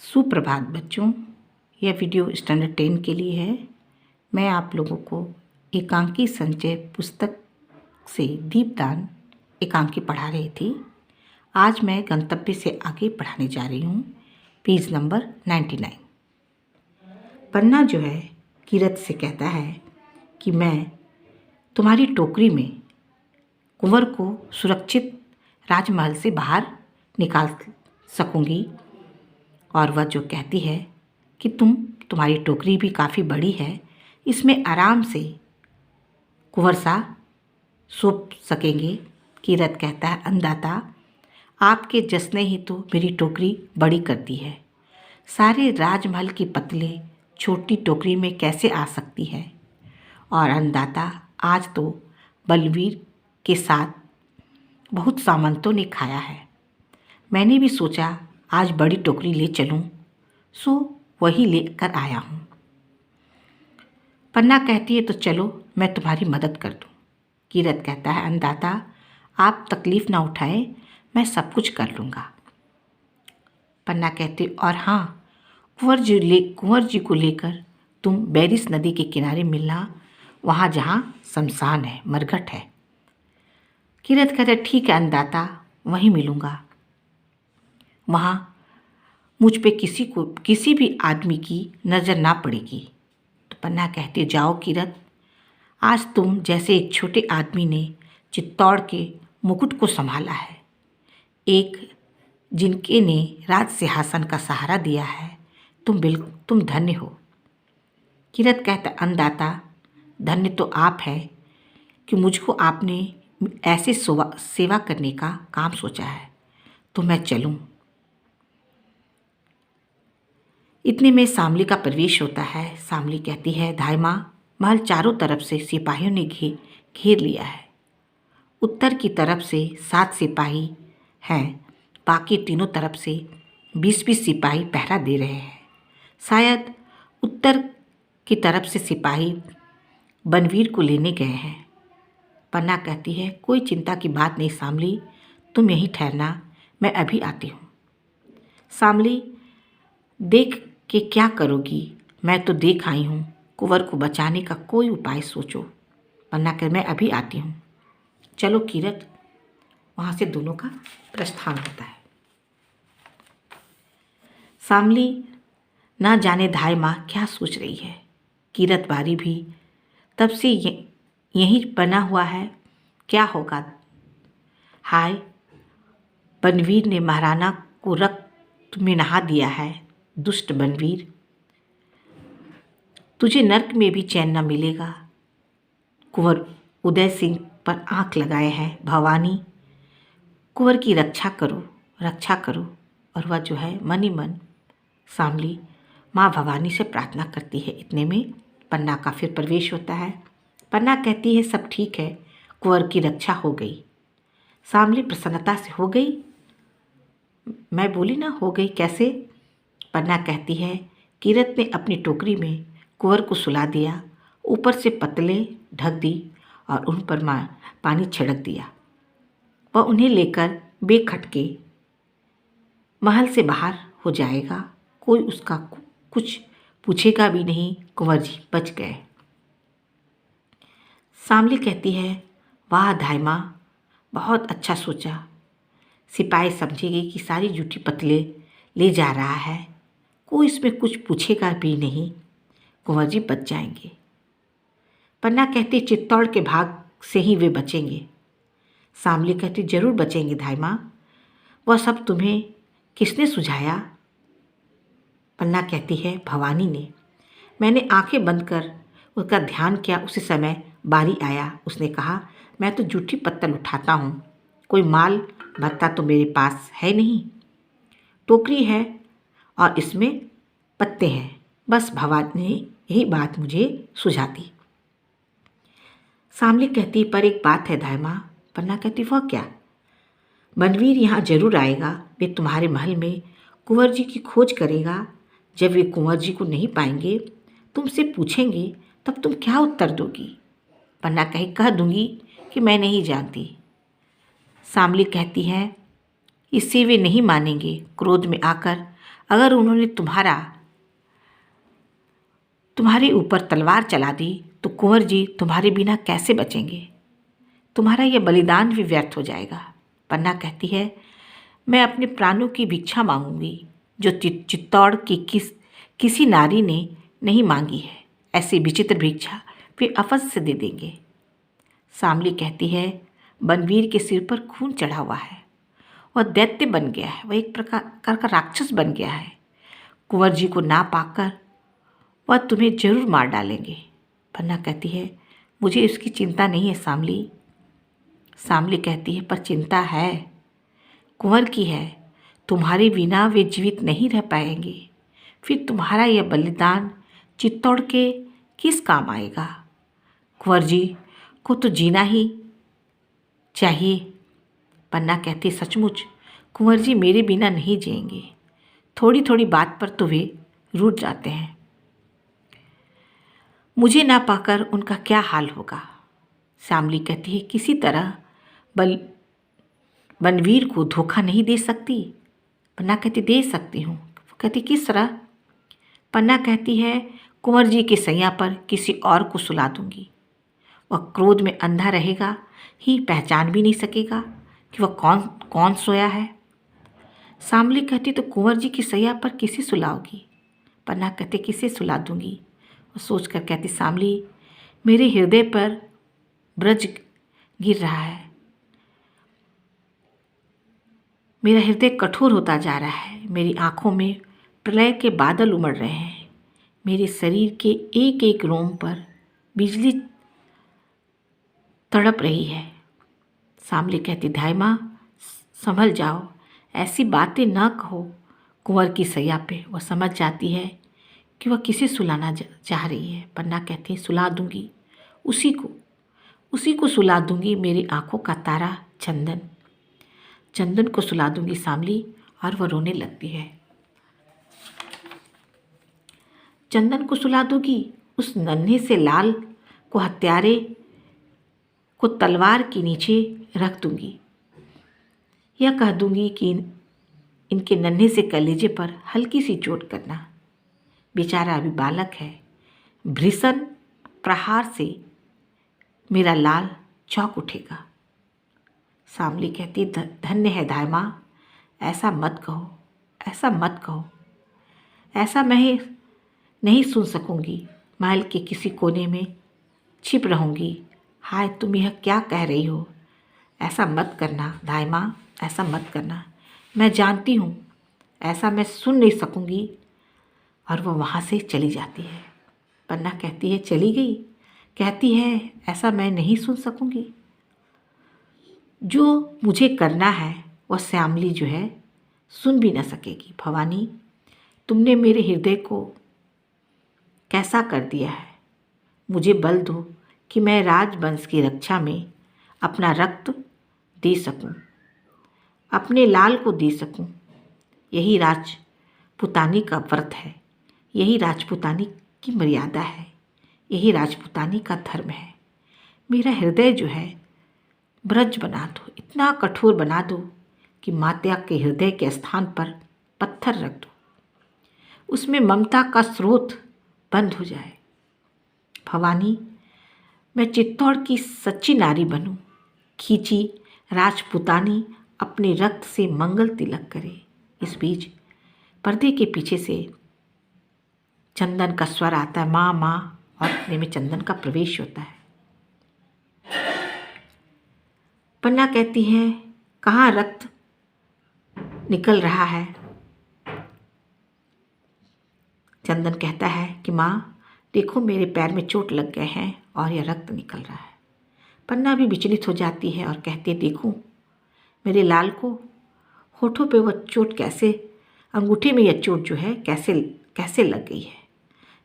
सुप्रभात बच्चों। यह वीडियो स्टैंडर्ड 10 के लिए है। मैं आप लोगों को एकांकी संचय पुस्तक से दीपदान एकांकी पढ़ा रही थी। आज मैं गंतव्य से आगे पढ़ाने जा रही हूँ। Page number 99। पन्ना जो है किरत से कहता है कि मैं तुम्हारी टोकरी में कुंवर को सुरक्षित राजमहल से बाहर निकाल सकूँगी। और वह जो कहती है कि तुम्हारी टोकरी भी काफ़ी बड़ी है, इसमें आराम से कुंवर सा सो सकेंगे। किरत कहता है, अन्नदाता आपके जसने ही तो मेरी टोकरी बड़ी कर दी है। सारे राजमहल की पतले छोटी टोकरी में कैसे आ सकती है। और अन्नदाता आज तो बलवीर के साथ बहुत सामंतों ने खाया है। मैंने भी सोचा आज बड़ी टोकरी ले चलूं, सो वही लेकर आया हूँ। पन्ना कहती है तो चलो मैं तुम्हारी मदद कर दूँ। किरत कहता है, अन्नदाता आप तकलीफ़ ना उठाएं, मैं सब कुछ कर लूँगा। पन्ना कहती और हाँ, कुंवर जी को लेकर तुम बैरिस नदी के किनारे मिलना, वहाँ जहाँ शमशान है, मरघट है। किरत कहता ठीक है अन्नदाता, वहीं मिलूँगा। वहाँ मुझ पे किसी भी आदमी की नज़र ना पड़ेगी। तो पन्ना कहती जाओ किरत, आज तुम जैसे एक छोटे आदमी ने चित्तौड़ के मुकुट को संभाला है, एक जिनके ने राज सिंहासन का सहारा दिया है, तुम धन्य हो। किरत कहता अन्नदाता धन्य तो आप है कि मुझको आपने ऐसे सेवा करने का काम सोचा है, तो मैं चलूँ। इतने में शामली का प्रवेश होता है। शामली कहती है, धायमा महल चारों तरफ से सिपाहियों ने घेर लिया है। उत्तर की तरफ से 7 सिपाही हैं, बाकी तीनों तरफ से 20-20 सिपाही पहरा दे रहे हैं। शायद उत्तर की तरफ से सिपाही बनवीर को लेने गए हैं। पन्ना कहती है कोई चिंता की बात नहीं शामली, तुम यहीं ठहरना, मैं अभी आती हूँ। शामली देख के क्या करोगी, मैं तो देख आई हूँ, कुंवर को बचाने का कोई उपाय सोचो। पन्ना कर मैं अभी आती हूँ। चलो किरत, वहाँ से दोनों का प्रस्थान होता है। शामली ना जाने धाय माँ क्या सोच रही है। किरत बारी भी तब से यहीं बना हुआ है, क्या होगा। हाय, बनवीर ने महाराना को रक्त में नहा दिया है। दुष्ट बनवीर, तुझे नर्क में भी चैन न मिलेगा। कुंवर उदय सिंह पर आंख लगाए हैं। भवानी कुंवर की रक्षा करो। और वह जो है मन ही मन शामली माँ भवानी से प्रार्थना करती है। इतने में पन्ना का फिर प्रवेश होता है। पन्ना कहती है सब ठीक है, कुंवर की रक्षा हो गई। शामली प्रसन्नता से हो गई, मैं बोली ना हो गई कैसे। पन्ना कहती है किरत ने अपनी टोकरी में कुंवर को सुला दिया, ऊपर से पतले ढक दी और उन पर पानी छिड़क दिया। वह उन्हें लेकर बेखटके महल से बाहर हो जाएगा, कोई उसका कुछ पूछेगा भी नहीं। कुंवर जी बच गए। शामली कहती है वाह धायमा, बहुत अच्छा सोचा। सिपाही समझेंगे कि सारी जूठी पतले ले जा रहा है, कोई इसमें कुछ पूछेगा भी नहीं, कुंवर जी बच जाएंगे। पन्ना कहती चित्तौड़ के भाग से ही वे बचेंगे। शामली कहती जरूर बचेंगे धायमा, वह सब तुम्हें किसने सुझाया। पन्ना कहती है भवानी ने। मैंने आंखें बंद कर उसका ध्यान किया, उसी समय बारी आया। उसने कहा मैं तो जूठी पत्तल उठाता हूँ, कोई माल भत्ता तो मेरे पास है नहीं, टोकरी है और इसमें पत्ते हैं, बस भवानी ने यही बात मुझे सुझा दी। शामली कहती पर एक बात है धायमा। पन्ना कहती वह क्या। बनवीर यहाँ जरूर आएगा, वे तुम्हारे महल में कुंवर जी की खोज करेगा। जब वे कुंवर जी को नहीं पाएंगे, तुमसे पूछेंगे, तब तुम क्या उत्तर दोगी। पन्ना कह दूंगी कि मैं नहीं जानती। शामली कहती है इससे वे नहीं मानेंगे। क्रोध में आकर अगर उन्होंने तुम्हारे ऊपर तलवार चला दी तो कुंवर जी तुम्हारे बिना कैसे बचेंगे? तुम्हारा यह बलिदान भी व्यर्थ हो जाएगा। पन्ना कहती है, मैं अपने प्राणों की भिक्षा मांगूंगी जो चित्तौड़ की किसी नारी ने नहीं मांगी है। ऐसी विचित्र भिक्षा वे अवश्य दे देंगे। शामली कहती है, बनवीर के सिर पर खून चढ़ा हुआ है। वह दैत्य बन गया है, वह एक प्रकार का राक्षस बन गया है। कुंवर जी को ना पाकर वह तुम्हें जरूर मार डालेंगे। पन्ना कहती है, मुझे उसकी चिंता नहीं है शामली। शामली कहती है, पर चिंता है, कुंवर की है। तुम्हारे बिना वे जीवित नहीं रह पाएंगे। फिर तुम्हारा यह बलिदान चित्तौड़ के किस काम आएगा? कुंवर जी को तो जीना ही चाहिए। पन्ना कहती, सचमुच कुंवर जी मेरे बिना नहीं जिएंगे। थोड़ी थोड़ी बात पर तो वे रूठ जाते हैं। मुझे ना पाकर उनका क्या हाल होगा? शामली कहती है, किसी तरह बनवीर को धोखा नहीं दे सकती। पन्ना कहती, दे सकती हूँ। कहती, किस तरह? पन्ना कहती है, कुंवर जी के सैया पर किसी और को सुला दूंगी। वह क्रोध में अंधा रहेगा ही पहचान भी नहीं सकेगा कि वह कौन सोया है। शामली कहती, तो कुंवर जी की सैया पर किसे सुलाओगी? पन्ना कहते, किसे सुला दूंगी? वो सोच कर कहती, शामली मेरे हृदय पर ब्रज गिर रहा है। मेरा हृदय कठोर होता जा रहा है। मेरी आंखों में प्रलय के बादल उमड़ रहे हैं। मेरे शरीर के एक एक रोम पर बिजली तड़प रही है। शामली कहती, धाई माँ संभल जाओ, ऐसी बातें न कहो। कुंवर की सैया पे वह समझ जाती है कि वह किसे सुलाना चाह रही है। पन्ना कहती है, सुला दूंगी उसी को सुला दूंगी। मेरी आंखों का तारा चंदन को सुला दूंगी शामली। और वह रोने लगती है। चंदन को सुला दूंगी, उस नन्हे से लाल को हत्यारे को तलवार के नीचे रख दूंगी। यह कह दूंगी कि इनके नन्हे से कलेजे पर हल्की सी चोट करना। बेचारा अभी बालक है। भीषण प्रहार से मेरा लाल चौंक उठेगा। शामली कहती, धन्य है धाई माँ, ऐसा मत कहो। ऐसा मैं नहीं सुन सकूंगी। महल के किसी कोने में छिप रहूंगी। हाय, तुम यह क्या कह रही हो? ऐसा मत करना धाई माँ, ऐसा मत करना। मैं जानती हूँ ऐसा मैं सुन नहीं सकूंगी। और वह वहाँ से चली जाती है। पन्ना कहती है, चली गई? कहती है, ऐसा मैं नहीं सुन सकूंगी। जो मुझे करना है वह श्यामली जो है सुन भी न सकेगी। भवानी, तुमने मेरे हृदय को कैसा कर दिया है। मुझे बल दो कि मैं राजवंश की रक्षा में अपना रक्त दे सकूं, अपने लाल को दे सकूं। यही राजपुतानी का व्रत है, यही राजपुतानी की मर्यादा है, यही राजपुतानी का धर्म है। मेरा हृदय जो है ब्रज बना दो, इतना कठोर बना दो कि माता के हृदय के स्थान पर पत्थर रख दो, उसमें ममता का स्रोत बंद हो जाए। भवानी, मैं चित्तौड़ की सच्ची नारी बनूं, खींची राजपुतानी अपने रक्त से मंगल तिलक करे। इस बीच पर्दे के पीछे से चंदन का स्वर आता है, माँ माँ, और अपने में चंदन का प्रवेश होता है। पन्ना कहती है, कहाँ रक्त निकल रहा है? चंदन कहता है कि माँ देखो, मेरे पैर में चोट लग गए हैं और यह रक्त निकल रहा है। पन्ना भी विचलित हो जाती है और कहती है, देखूं मेरे लाल को होठों पे वह चोट कैसे, अंगूठे में यह चोट जो है कैसे लग गई है।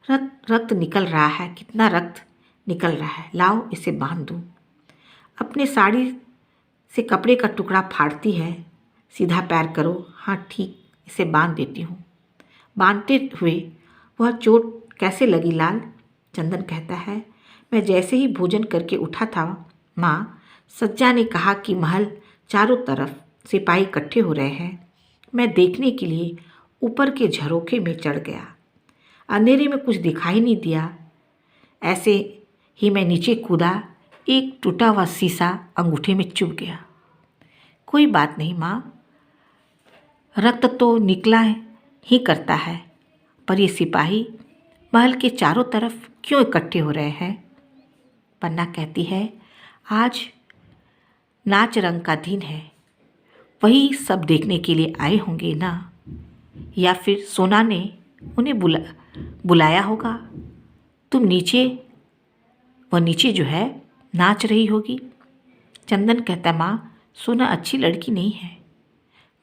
रक्त निकल रहा है, कितना रक्त निकल रहा है, लाओ इसे बांध दूँ। अपने साड़ी से कपड़े का टुकड़ा फाड़ती है, सीधा पैर करो, हाँ ठीक, इसे बांध देती हूँ। बांधते हुए, वह चोट कैसे लगी लाल? चंदन कहता है, मैं जैसे ही भोजन करके उठा था माँ, सज्जा ने कहा कि महल चारों तरफ सिपाही इकट्ठे हो रहे हैं। मैं देखने के लिए ऊपर के झरोखे में चढ़ गया। अंधेरे में कुछ दिखाई नहीं दिया। ऐसे ही मैं नीचे कूदा। एक टूटा हुआ शीशा अंगूठे में चुभ गया। कोई बात नहीं माँ, रक्त तो निकला ही करता है, पर ये सिपाही महल के चारों तरफ क्यों इकट्ठे हो रहे हैं? पन्ना कहती है, आज नाच रंग का दिन है, वही सब देखने के लिए आए होंगे ना, या फिर सोना ने उन्हें बुलाया होगा। तुम नीचे, वह नीचे जो है नाच रही होगी। चंदन कहता, माँ सोना अच्छी लड़की नहीं है,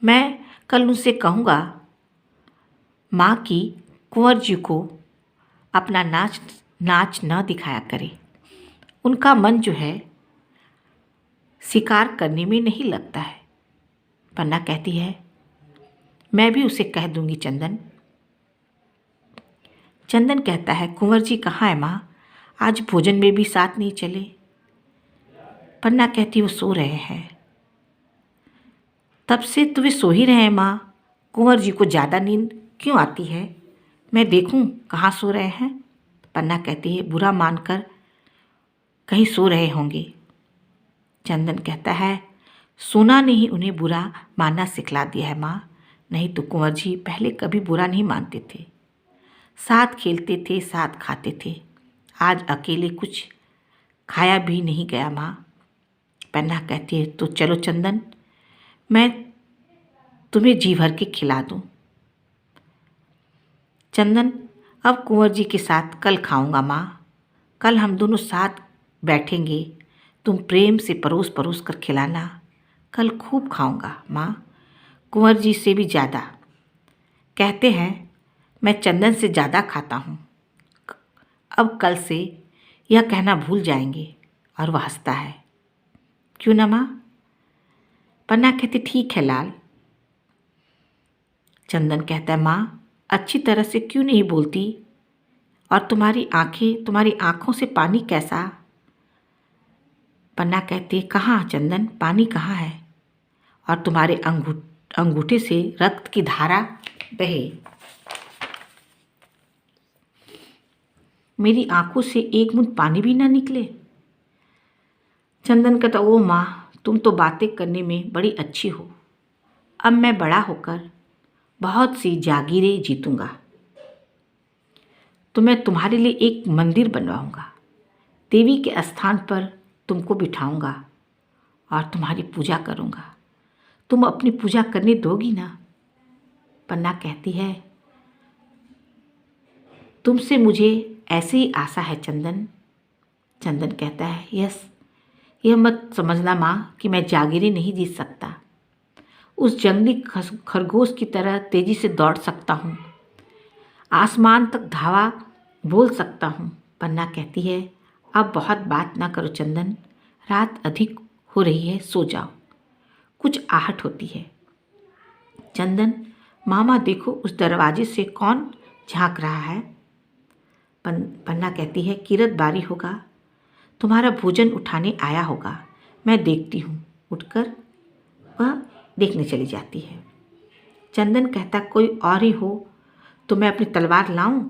मैं कल उनसे कहूँगा माँ की कुंवर जी को अपना नाच न दिखाया करे। उनका मन जो है शिकार करने में नहीं लगता है। पन्ना कहती है, मैं भी उसे कह दूंगी चंदन। चंदन कहता है, कुंवर जी कहाँ है माँ? आज भोजन में भी साथ नहीं चले। पन्ना कहती, वो सो रहे हैं। तब से तो वे सो ही रहे हैं माँ, कुंवर जी को ज़्यादा नींद क्यों आती है? मैं देखूं कहाँ सो रहे हैं। पन्ना कहती है, बुरा मानकर कहीं सो रहे होंगे। चंदन कहता है, सोना ने ही उन्हें बुरा मानना सिखला दिया है माँ, नहीं तो कुंवर जी पहले कभी बुरा नहीं मानते थे। साथ खेलते थे, साथ खाते थे। आज अकेले कुछ खाया भी नहीं गया माँ। पन्ना कहती है, तो चलो चंदन, मैं तुम्हें जी भर के खिला दूँ। चंदन, अब कुंवर जी के साथ कल खाऊंगा माँ। कल हम दोनों साथ बैठेंगे, तुम प्रेम से परोस परोस कर खिलाना। कल खूब खाऊंगा माँ, कुंवर जी से भी ज़्यादा। कहते हैं मैं चंदन से ज़्यादा खाता हूँ। अब कल से यह कहना भूल जाएंगे। और वह हंसता है। क्यों ना माँ? पन्ना कहती, ठीक है लाल। चंदन कहता है, माँ अच्छी तरह से क्यों नहीं बोलती? और तुम्हारी आंखों से पानी कैसा? पन्ना कहती है, कहाँ चंदन, पानी कहाँ है? और तुम्हारे अंगूठे से रक्त की धारा बहे। मेरी आंखों से एक बूंद पानी भी ना निकले। चंदन कहता, ओ माँ, तुम तो बातें करने में बड़ी अच्छी हो। अब मैं बड़ा होकर बहुत सी जागीरें जीतूंगा, तो मैं तुम्हारे लिए एक मंदिर बनवाऊंगा। देवी के स्थान पर तुमको बिठाऊंगा और तुम्हारी पूजा करूंगा। तुम अपनी पूजा करने दोगी ना? पन्ना कहती है, तुमसे मुझे ऐसे ही आशा है चंदन। चंदन कहता है, यस, यह मत समझना माँ कि मैं जागीरें नहीं जीत सकता। उस जंगली खरगोश की तरह तेजी से दौड़ सकता हूँ, आसमान तक धावा बोल सकता हूँ। पन्ना कहती है, अब बहुत बात ना करो चंदन, रात अधिक हो रही है, सो जाओ। कुछ आहट होती है। चंदन, मामा देखो, उस दरवाजे से कौन झांक रहा है? पन्ना कहती है, किरत बारी होगा, तुम्हारा भोजन उठाने आया होगा, मैं देखती हूँ। उठकर वह देखने चली जाती है। चंदन कहता, कोई और ही हो तो मैं अपनी तलवार लाऊं?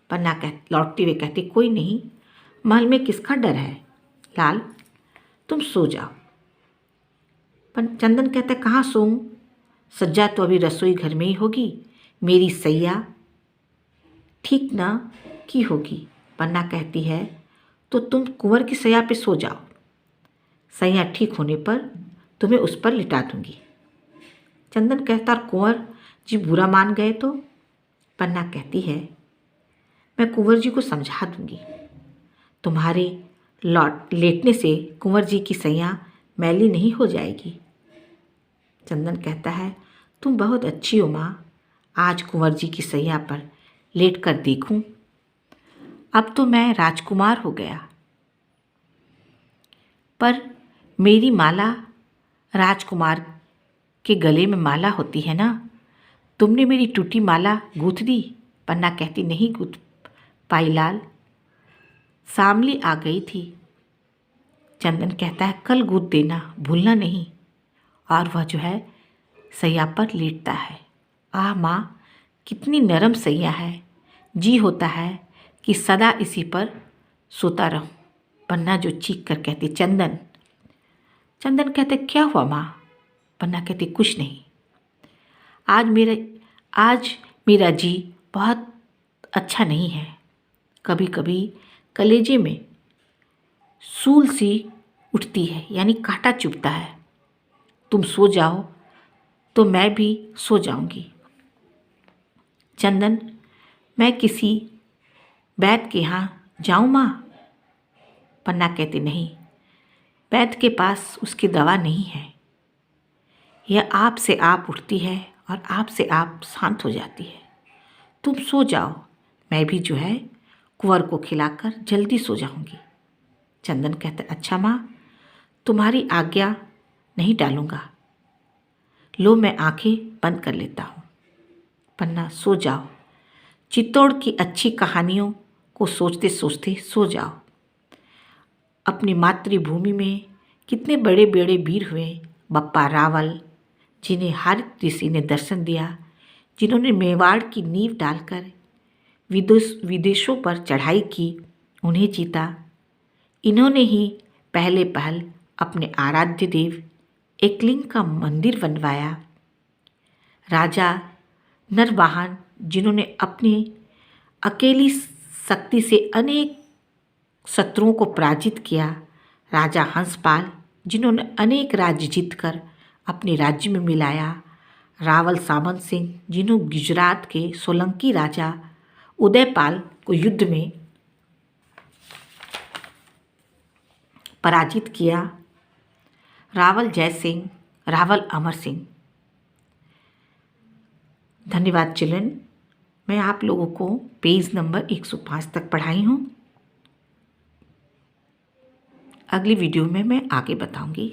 पन्ना लौटते हुए कहती, कोई नहीं, महल में किसका डर है? लाल, तुम सो जाओ। चंदन कहता, कहाँ सोऊं? सज्जा तो अभी रसोई घर में ही होगी, मेरी सैया ठीक ना की होगी। पन्ना कहती है, तो तुम कुंवर की सैया पे सो जाओ, सैया ठीक होने पर तुम्हें उस पर लिटा दूंगी। चंदन कहता, कुंवर जी बुरा मान गए तो? पन्ना कहती है, मैं कुंवर जी को समझा दूंगी, तुम्हारे लेटने से कुंवर जी की सैया मैली नहीं हो जाएगी। चंदन कहता है, तुम बहुत अच्छी हो माँ, आज कुंवर जी की सैया पर लेट कर देखूं। अब तो मैं राजकुमार हो गया, पर मेरी माला राजकुमार के गले में माला होती है ना। तुमने मेरी टूटी माला गूंथ दी? पन्ना कहती, नहीं गूंथ पाई लाल, सामली आ गई थी। चंदन कहता है, कल गूंथ देना, भूलना नहीं। और वह जो है सैया पर लेटता है। आह माँ, कितनी नरम सैया है, जी होता है कि सदा इसी पर सोता रहूं। पन्ना जो चीख कर कहती चंदन। चंदन कहते क्या हुआ माँ? पन्ना कहती कुछ नहीं, आज मेरा जी बहुत अच्छा नहीं है। कभी कभी कलेजे में सूल सी उठती है, यानी कांटा चुभता है। तुम सो जाओ तो मैं भी सो जाऊंगी। चंदन, मैं किसी वैद्य के यहाँ जाऊँ माँ? पन्ना कहती नहीं, वैद्य के पास उसकी दवा नहीं है। यह आप से आप उठती है और आप से आप शांत हो जाती है। तुम सो जाओ, मैं भी जो है कुंवर को खिलाकर जल्दी सो जाऊंगी। चंदन कहते अच्छा माँ, तुम्हारी आज्ञा नहीं टालूंगा। लो मैं आंखें बंद कर लेता हूँ। पन्ना सो जाओ, चित्तौड़ की अच्छी कहानियों को सोचते सोचते सो जाओ। अपनी मातृभूमि में कितने बड़े बड़े वीर हुए, बप्पा रावल, जिन्हें हरित ऋषि ने दर्शन दिया, जिन्होंने मेवाड़ की नींव डालकर विदेशों पर चढ़ाई की, उन्हें जीता। इन्होंने ही पहले पहल अपने आराध्य देव एकलिंग का मंदिर बनवाया। राजा नरवाहन, जिन्होंने अपनी अकेली शक्ति से अनेक शत्रुओं को पराजित किया। राजा हंसपाल, जिन्होंने अनेक राज्य जीतकर अपने राज्य में मिलाया। रावल सामंत सिंह, जिन्होंने गुजरात के सोलंकी राजा उदयपाल को युद्ध में पराजित किया। रावल जय सिंह, रावल अमर सिंह। धन्यवाद चिल्ड्रन। मैं आप लोगों को पेज नंबर 105 तक पढ़ाई हूँ। अगली वीडियो में मैं आगे बताऊंगी।